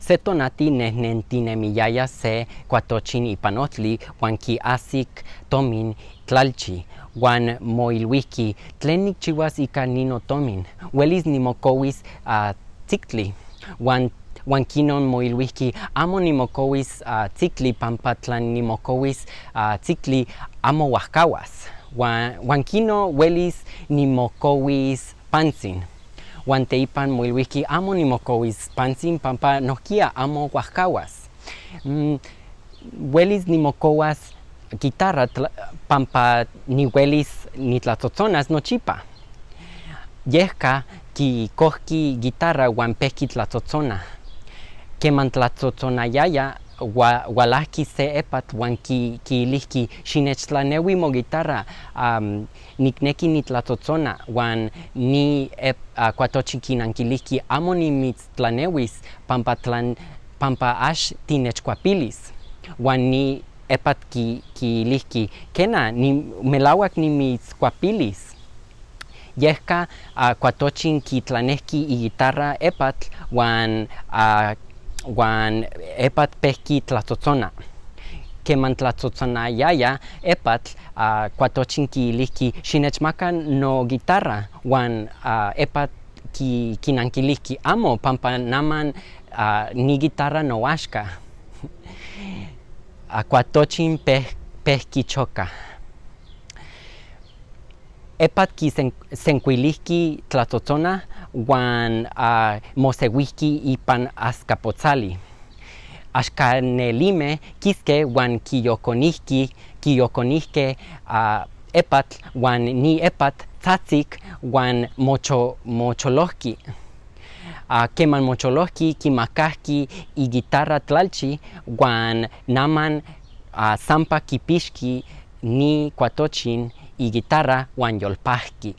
Se tonati nehnentinemiyaya se Cuatochin ipan ohtli huan kiahsik tomin tlalchi huan moilhuihki tlen nikchiuas ika nin otomin. Uelis nimokowis tziktli huan kinon moilhuihki amo nimokowis tziktli pampa tlan nimokowis tziktli amo uajkawas. Huan kino uelis nimokowis pantzin. Huan teipan moilhuihki amo nimokowis pantzin pampa nohkia amo uajkawas. Uelis nimokowas guitarra pampa niuelis nitlatzotzonas nochipa. Yehka quikohqui guitarra huan pehki tlatzotzona. Keman tlatzotzonayaya ualahki se epatl huan kiilihki xinechtlanehui moguitarra nikneki nitlatzotzona huan ni Cuatochin kinankilihki amo nimitztlaneuis pampa ax tinechkuapilis. Huan ni epatl kiilihki kena melauak nimitzkuapilis. Yehka Cuatochin kitlanehki iguitarra epatl huan epatl pehki tlatzotzona. Keman tlatzotzonayaya epatl Cuatochin kiilihki xinechmaka no guitarra huan epatl kinankilihki amo pampa naman ni guitarra noaxka. Cuatochin pehki choka. Epatl senkuilihki tlatzotzona huan moseuihki ipan azcapotzali. Axkanelimeh kiskeh huan quicoyonihqueh epatl huan ni epatl tzatzik huan mocholohqui. Keman mocholohqui kimakahki iguitarra tlalchi huan naman sampa kipixki ni Cuatochin iguitarra huan yolpahki.